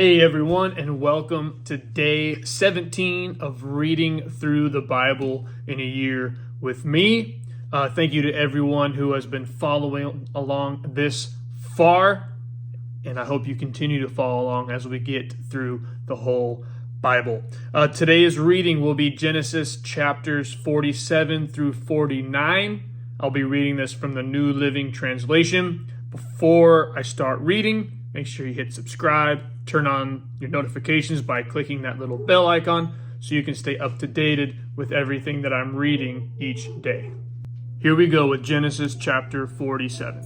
Hey everyone, and welcome to day 17 of reading through the Bible in a year with me. Thank you to everyone who has been following along this far, and I hope you continue to follow along as we get through the whole Bible. Today's reading will be Genesis chapters 47 through 49. I'll be reading this from the New Living Translation. Before I start reading, make sure you hit subscribe, turn on your notifications by clicking that little bell icon so you can stay up to date with everything that I'm reading each day. Here we go with Genesis chapter 47.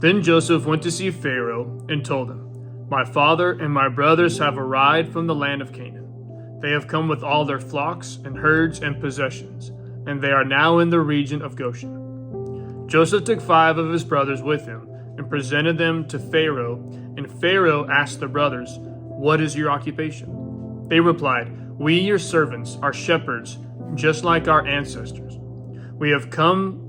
Then Joseph went to see Pharaoh and told him, "My father and my brothers have arrived from the land of Canaan. They have come with all their flocks and herds and possessions, and they are now in the region of Goshen." Joseph took 5 of his brothers with him and presented them to Pharaoh, and Pharaoh asked the brothers, "What is your occupation?" They replied, "We, your servants, are shepherds, just like our ancestors. We have come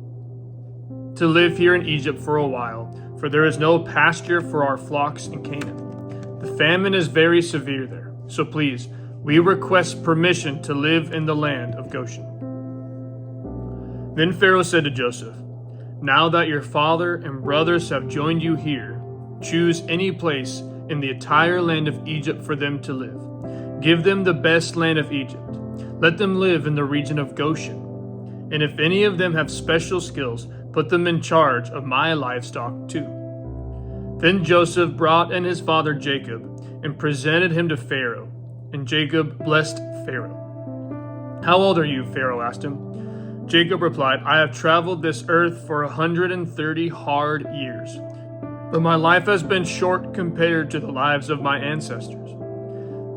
to live here in Egypt for a while, for there is no pasture for our flocks in Canaan. The famine is very severe there, so please, we request permission to live in the land of Goshen." Then Pharaoh said to Joseph, "Now that your father and brothers have joined you here, choose any place in the entire land of Egypt for them to live. Give them the best land of Egypt. Let them live in the region of Goshen. And if any of them have special skills, put them in charge of my livestock too." Then Joseph brought in his father Jacob and presented him to Pharaoh, and Jacob blessed Pharaoh. "How old are you?" Pharaoh asked him. Jacob replied, "I have traveled this earth for 130 hard years, but my life has been short compared to the lives of my ancestors."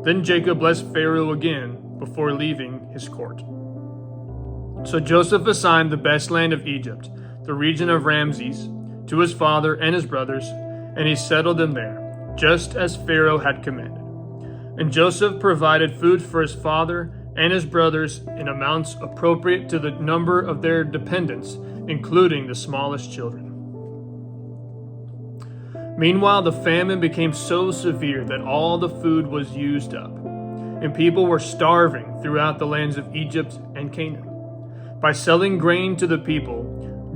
Then Jacob blessed Pharaoh again before leaving his court. So Joseph assigned the best land of Egypt, the region of Ramses, to his father and his brothers, and he settled them there, just as Pharaoh had commanded. And Joseph provided food for his father and his brothers in amounts appropriate to the number of their dependents, including the smallest children. Meanwhile, the famine became so severe that all the food was used up, and people were starving throughout the lands of Egypt and Canaan. By selling grain to the people,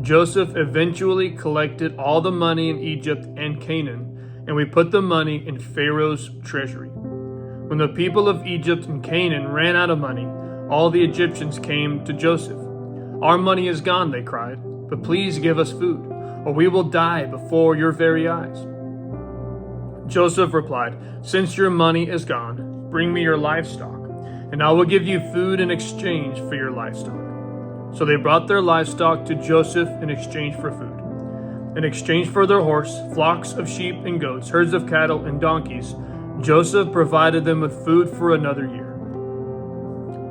Joseph eventually collected all the money in Egypt and Canaan, and we put the money in Pharaoh's treasury. When the people of Egypt and Canaan ran out of money, all the Egyptians came to Joseph. "Our money is gone," they cried, "but please give us food, or we will die before your very eyes." Joseph replied, "Since your money is gone, bring me your livestock, and I will give you food in exchange for your livestock." So they brought their livestock to Joseph in exchange for food. In exchange for their horse, flocks of sheep and goats, herds of cattle and donkeys, Joseph provided them with food for another year.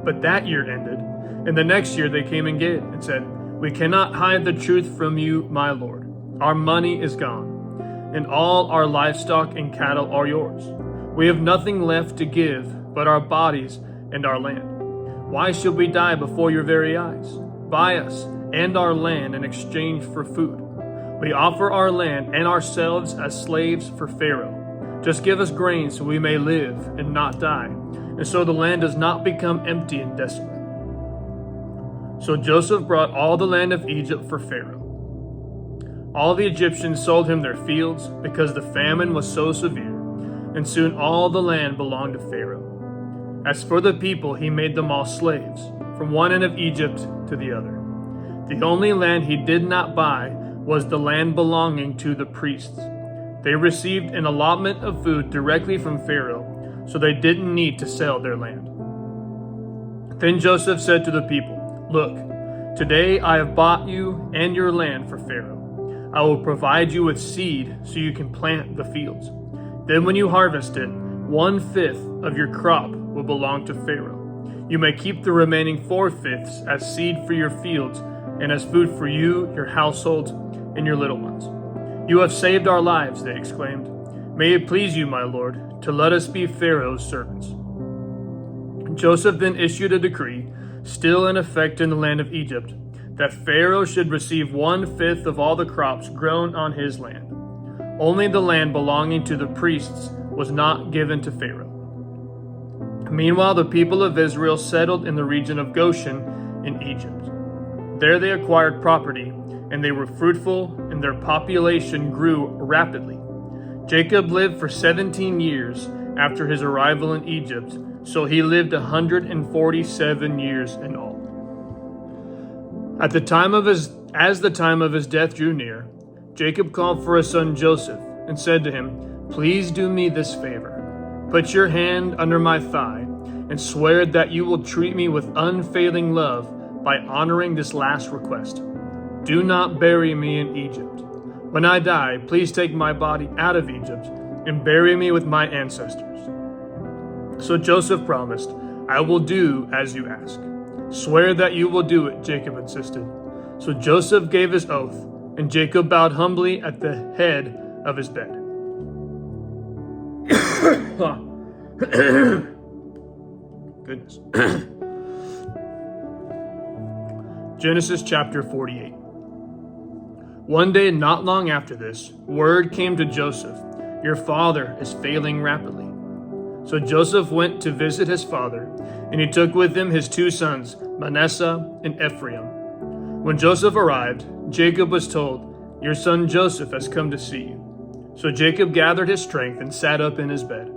But that year ended, and the next year they came again and said, "We cannot hide the truth from you, my lord. Our money is gone, and all our livestock and cattle are yours. We have nothing left to give but our bodies and our land. Why should we die before your very eyes? Buy us and our land in exchange for food. We offer our land and ourselves as slaves for Pharaoh. Just give us grain so we may live and not die, and so the land does not become empty and desolate." So Joseph brought all the land of Egypt for Pharaoh. All the Egyptians sold him their fields because the famine was so severe, and soon all the land belonged to Pharaoh. As for the people, he made them all slaves, from one end of Egypt to the other. The only land he did not buy was the land belonging to the priests. They received an allotment of food directly from Pharaoh, so they didn't need to sell their land. Then Joseph said to the people, "Look, today I have bought you and your land for Pharaoh. I will provide you with seed so you can plant the fields. Then when you harvest it, 1/5 of your crop will belong to Pharaoh. You may keep the remaining 4/5 as seed for your fields and as food for you, your households, and your little ones." "You have saved our lives," they exclaimed. "May it please you, my lord, to let us be Pharaoh's servants." Joseph then issued a decree, still in effect in the land of Egypt, that Pharaoh should receive 1/5 of all the crops grown on his land. Only the land belonging to the priests was not given to Pharaoh. Meanwhile, the people of Israel settled in the region of Goshen in Egypt. There they acquired property, and they were fruitful, and their population grew rapidly. Jacob lived for 17 years after his arrival in Egypt, so he lived 147 years in all. As the time of his death drew near, Jacob called for his son Joseph and said to him, "Please do me this favor. Put your hand under my thigh and swear that you will treat me with unfailing love by honoring this last request. Do not bury me in Egypt. When I die, please take my body out of Egypt and bury me with my ancestors." So Joseph promised, "I will do as you ask." "Swear that you will do it," Jacob insisted. So Joseph gave his oath, and Jacob bowed humbly at the head of his bed. Goodness. Genesis chapter 48. One day, not long after this, word came to Joseph, "Your father is failing rapidly." So Joseph went to visit his father, and he took with him his two sons, Manasseh and Ephraim. When Joseph arrived, Jacob was told, "Your son Joseph has come to see you." So Jacob gathered his strength and sat up in his bed.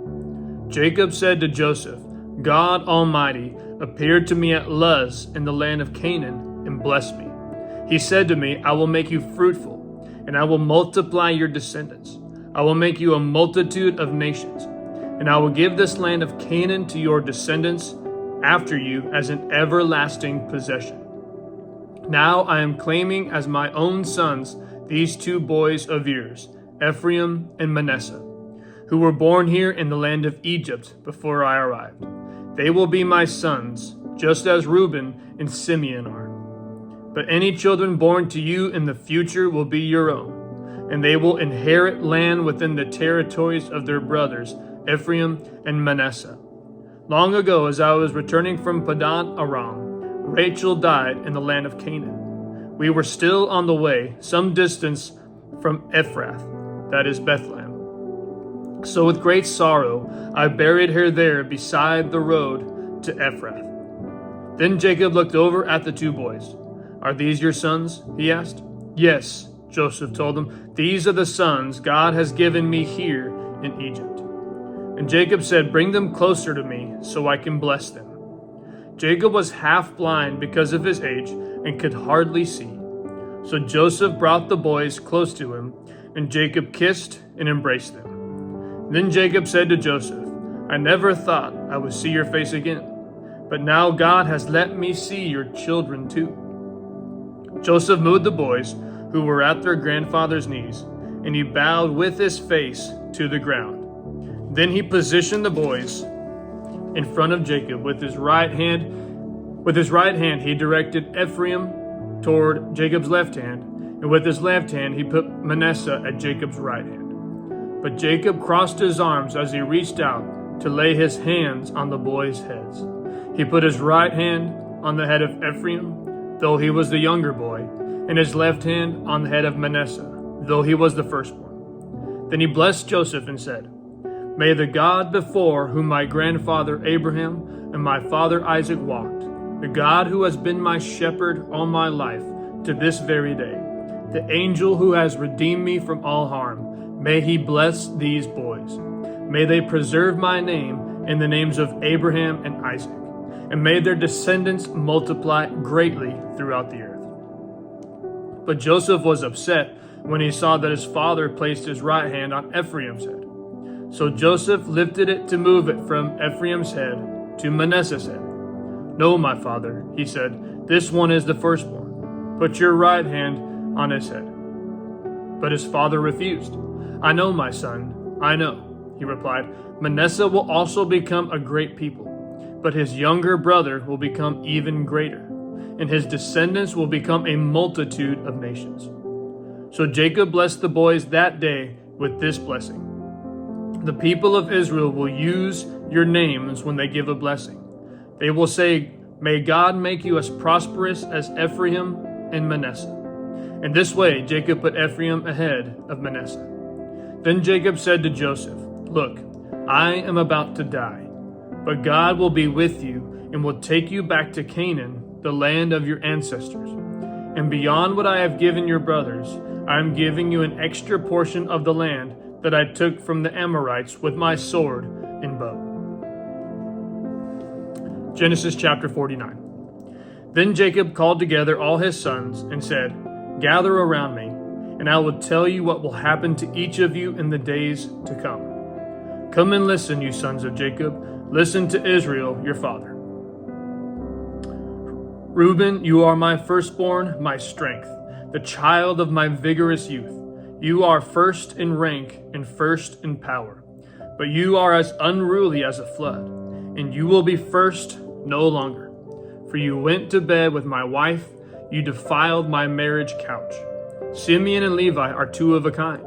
Jacob said to Joseph, "God Almighty appeared to me at Luz in the land of Canaan and blessed me. He said to me, 'I will make you fruitful, and I will multiply your descendants. I will make you a multitude of nations, and I will give this land of Canaan to your descendants after you as an everlasting possession.' Now I am claiming as my own sons these two boys of yours, Ephraim and Manasseh, who were born here in the land of Egypt before I arrived. They will be my sons, just as Reuben and Simeon are. But any children born to you in the future will be your own, and they will inherit land within the territories of their brothers, Ephraim and Manasseh. Long ago, as I was returning from Padan Aram, Rachel died in the land of Canaan. We were still on the way, some distance from Ephrath, that is Bethlehem. So with great sorrow, I buried her there beside the road to Ephrath." Then Jacob looked over at the two boys. "Are these your sons?" he asked. "Yes," Joseph told him. "These are the sons God has given me here in Egypt." And Jacob said, "Bring them closer to me so I can bless them." Jacob was half blind because of his age and could hardly see. So Joseph brought the boys close to him, and Jacob kissed and embraced them. Then Jacob said to Joseph, "I never thought I would see your face again, but now God has let me see your children too." Joseph moved the boys, who were at their grandfather's knees, and he bowed with his face to the ground. Then he positioned the boys in front of Jacob with his right hand. With his right hand he directed Ephraim toward Jacob's left hand, and with his left hand he put Manasseh at Jacob's right hand. But Jacob crossed his arms as he reached out to lay his hands on the boys' heads. He put his right hand on the head of Ephraim, though he was the younger boy, and his left hand on the head of Manasseh, though he was the firstborn. Then he blessed Joseph and said, "May the God before whom my grandfather Abraham and my father Isaac walked, the God who has been my shepherd all my life to this very day, the angel who has redeemed me from all harm, may he bless these boys. May they preserve my name in the names of Abraham and Isaac, and may their descendants multiply greatly throughout the earth." But Joseph was upset when he saw that his father placed his right hand on Ephraim's head. So Joseph lifted it to move it from Ephraim's head to Manasseh's head. "No, my father," he said, "this one is the firstborn. Put your right hand on his head." But his father refused. "I know, my son, I know," he replied. "Manasseh will also become a great people, but his younger brother will become even greater, and his descendants will become a multitude of nations." So Jacob blessed the boys that day with this blessing: "The people of Israel will use your names when they give a blessing. They will say, 'May God make you as prosperous as Ephraim and Manasseh.'" In this way, Jacob put Ephraim ahead of Manasseh. Then Jacob said to Joseph, "Look, I am about to die, but God will be with you and will take you back to Canaan, the land of your ancestors. And beyond what I have given your brothers, I am giving you an extra portion of the land that I took from the Amorites with my sword and bow. Genesis chapter 49. Then Jacob called together all his sons and said, "Gather around me, and I will tell you what will happen to each of you in the days to come. Come and listen, you sons of Jacob. Listen to Israel, your father. Reuben, you are my firstborn, my strength, the child of my vigorous youth. You are first in rank and first in power. But you are as unruly as a flood, and you will be first no longer. For you went to bed with my wife, you defiled my marriage couch. Simeon and Levi are two of a kind.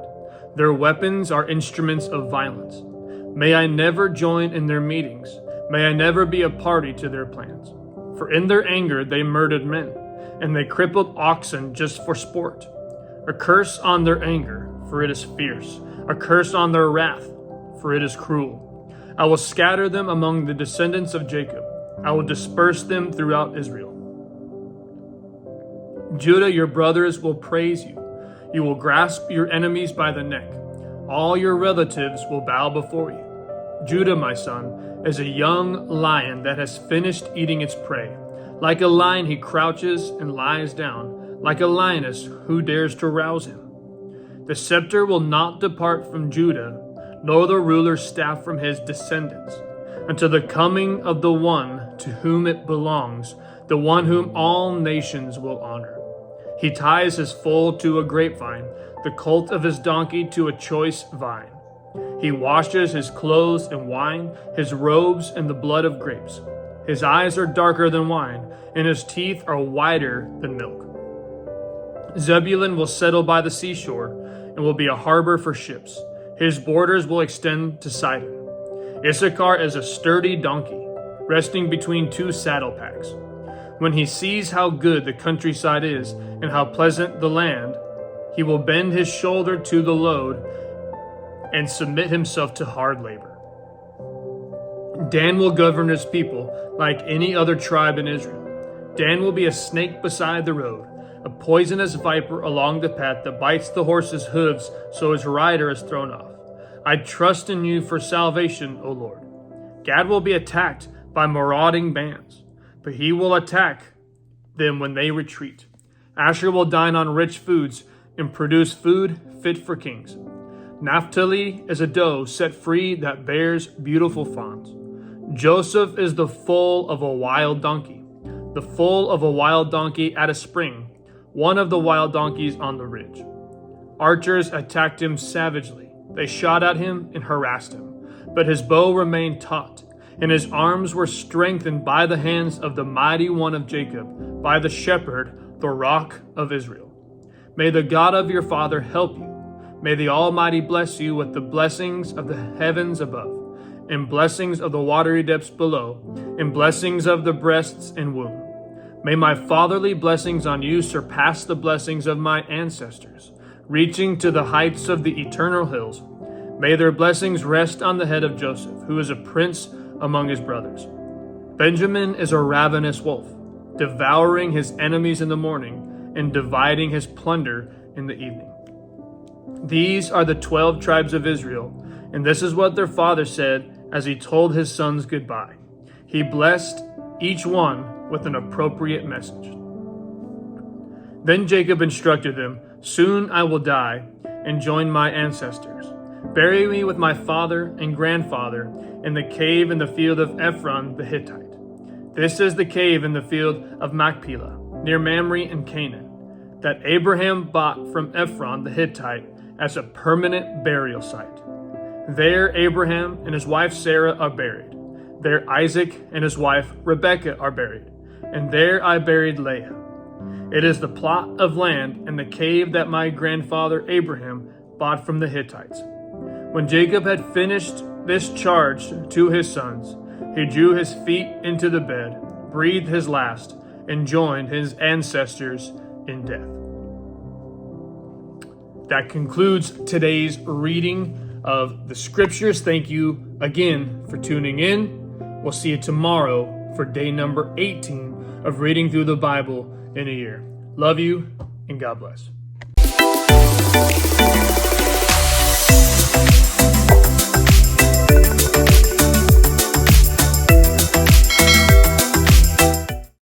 Their weapons are instruments of violence. May I never join in their meetings. May I never be a party to their plans. For in their anger they murdered men, and they crippled oxen just for sport. A curse on their anger, for it is fierce. A curse on their wrath, for it is cruel. I will scatter them among the descendants of Jacob. I will disperse them throughout Israel. Judah, your brothers will praise you. You will grasp your enemies by the neck. All your relatives will bow before you. Judah, my son, is a young lion that has finished eating its prey. Like a lion, he crouches and lies down. Like a lioness, who dares to rouse him? The scepter will not depart from Judah, nor the ruler's staff from his descendants, until the coming of the one to whom it belongs, the one whom all nations will honor. He ties his foal to a grapevine, the colt of his donkey to a choice vine. He washes his clothes in wine, his robes in the blood of grapes. His eyes are darker than wine, and his teeth are whiter than milk. Zebulun will settle by the seashore and will be a harbor for ships. His borders will extend to Sidon. Issachar is a sturdy donkey, resting between two saddle packs. When he sees how good the countryside is and how pleasant the land, he will bend his shoulder to the load and submit himself to hard labor. Dan will govern his people like any other tribe in Israel. Dan will be a snake beside the road, a poisonous viper along the path that bites the horse's hooves so his rider is thrown off. I trust in you for salvation, O Lord. Gad will be attacked by marauding bands, but he will attack them when they retreat. Asher will dine on rich foods and produce food fit for kings. Naphtali is a doe set free that bears beautiful fawns. Joseph is the foal of a wild donkey, the foal of a wild donkey at a spring, one of the wild donkeys on the ridge. Archers attacked him savagely. They shot at him and harassed him, but his bow remained taut, and his arms were strengthened by the hands of the mighty one of Jacob, by the shepherd, the rock of Israel. May the God of your father help you. May the Almighty bless you with the blessings of the heavens above, and blessings of the watery depths below, and blessings of the breasts and womb. May my fatherly blessings on you surpass the blessings of my ancestors, reaching to the heights of the eternal hills. May their blessings rest on the head of Joseph, who is a prince among his brothers. Benjamin is a ravenous wolf, devouring his enemies in the morning and dividing his plunder in the evening. These are the 12 tribes of Israel, and this is what their father said as he told his sons goodbye. He blessed each one with an appropriate message. Then Jacob instructed them, "Soon I will die and join my ancestors. Bury me with my father and grandfather in the cave in the field of Ephron the Hittite. This is the cave in the field of Machpelah, near Mamre in Canaan, that Abraham bought from Ephron the Hittite as a permanent burial site. There Abraham and his wife Sarah are buried. There Isaac and his wife Rebekah are buried. And there I buried Leah. It is the plot of land and the cave that my grandfather Abraham bought from the Hittites." When Jacob had finished this charge to his sons, he drew his feet into the bed, breathed his last, and joined his ancestors in death. That concludes today's reading of the Scriptures. Thank you again for tuning in. We'll see you tomorrow for day number 18 of reading through the Bible in a year. Love you, and God bless.